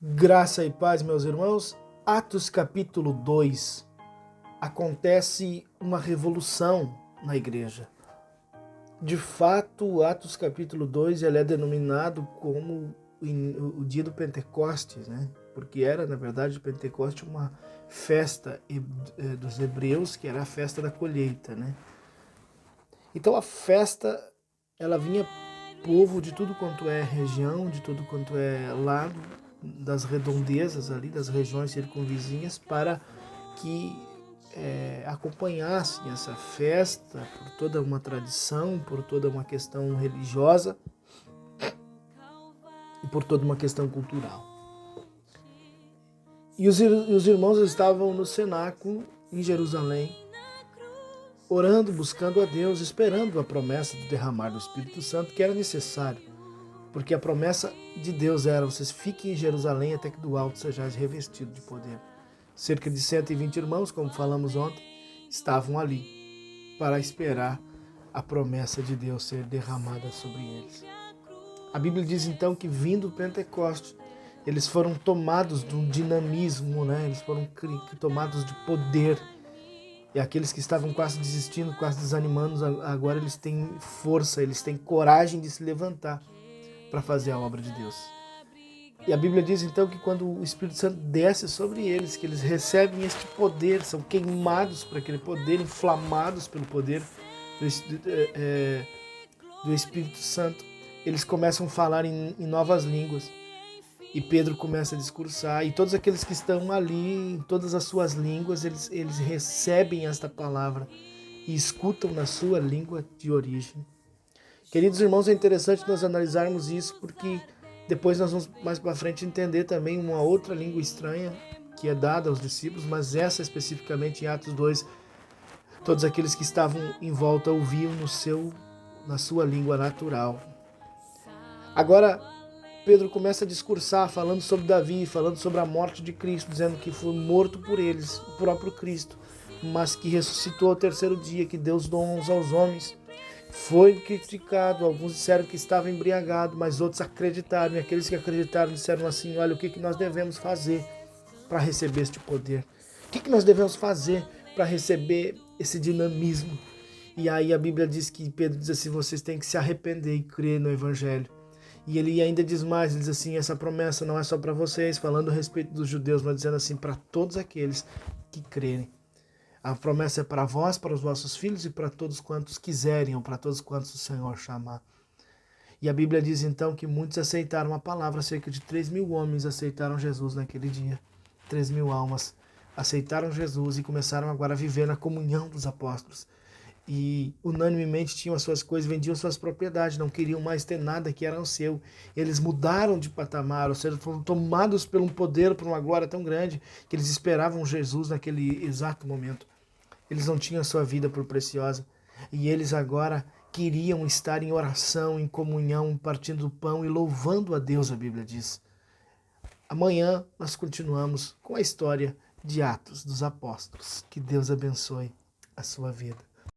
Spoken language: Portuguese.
Graça e paz, meus irmãos. Atos capítulo 2. Acontece uma revolução na igreja. De fato, Atos capítulo 2 ele é denominado como o dia do Pentecostes, né? Porque era, na verdade, o Pentecostes uma festa dos hebreus, que era a festa da colheita, né? Então a festa, ela vinha povo de tudo quanto é região, de tudo quanto é lado, das redondezas ali, das regiões circunvizinhas, para que acompanhassem essa festa por toda uma tradição, por toda uma questão religiosa e por toda uma questão cultural. E os irmãos estavam no cenáculo em Jerusalém, orando, buscando a Deus, esperando a promessa do derramar do Espírito Santo, que era necessário, porque a promessa de Deus era: vocês fiquem em Jerusalém até que do alto sejais revestidos de poder. Cerca de 120 irmãos, como falamos ontem, estavam ali para esperar a promessa de Deus ser derramada sobre eles. A Bíblia diz então que, vindo o Pentecostes, eles foram tomados de um dinamismo, né? Eles foram tomados de poder. E aqueles que estavam quase desistindo, quase desanimando, agora eles têm força, eles têm coragem de se levantar para fazer a obra de Deus. E a Bíblia diz então que quando o Espírito Santo desce sobre eles, que eles recebem este poder, são queimados por aquele poder, inflamados pelo poder do Espírito Santo, eles começam a falar em novas línguas. E Pedro começa a discursar, e todos aqueles que estão ali, em todas as suas línguas, eles recebem esta palavra e escutam na sua língua de origem. Queridos irmãos, é interessante nós analisarmos isso, porque depois nós vamos mais para frente entender também uma outra língua estranha que é dada aos discípulos, mas essa especificamente em Atos 2, todos aqueles que estavam em volta ouviam na sua língua natural. Agora, Pedro começa a discursar, falando sobre Davi, falando sobre a morte de Cristo, dizendo que foi morto por eles, o próprio Cristo, mas que ressuscitou ao terceiro dia, que Deus deu uns aos homens. Foi criticado, alguns disseram que estava embriagado, mas outros acreditaram, e aqueles que acreditaram disseram assim: olha, o que nós devemos fazer para receber este poder? O que nós devemos fazer para receber esse dinamismo? E aí a Bíblia diz que Pedro diz assim: vocês têm que se arrepender e crer no Evangelho. E ele ainda diz mais, ele diz assim: essa promessa não é só para vocês, falando a respeito dos judeus, mas dizendo assim, para todos aqueles que crerem. A promessa é para vós, para os vossos filhos e para todos quantos quiserem, ou para todos quantos o Senhor chamar. E a Bíblia diz então que muitos aceitaram a palavra, cerca de 3.000 homens aceitaram Jesus naquele dia. 3.000 almas aceitaram Jesus e começaram agora a viver na comunhão dos apóstolos. E unanimemente tinham as suas coisas, vendiam suas propriedades, não queriam mais ter nada que era seu. Eles mudaram de patamar, ou seja, foram tomados por um poder, por uma glória tão grande, que eles esperavam Jesus naquele exato momento. Eles não tinham a sua vida por preciosa. E eles agora queriam estar em oração, em comunhão, partindo do pão e louvando a Deus, a Bíblia diz. Amanhã nós continuamos com a história de Atos dos Apóstolos. Que Deus abençoe a sua vida.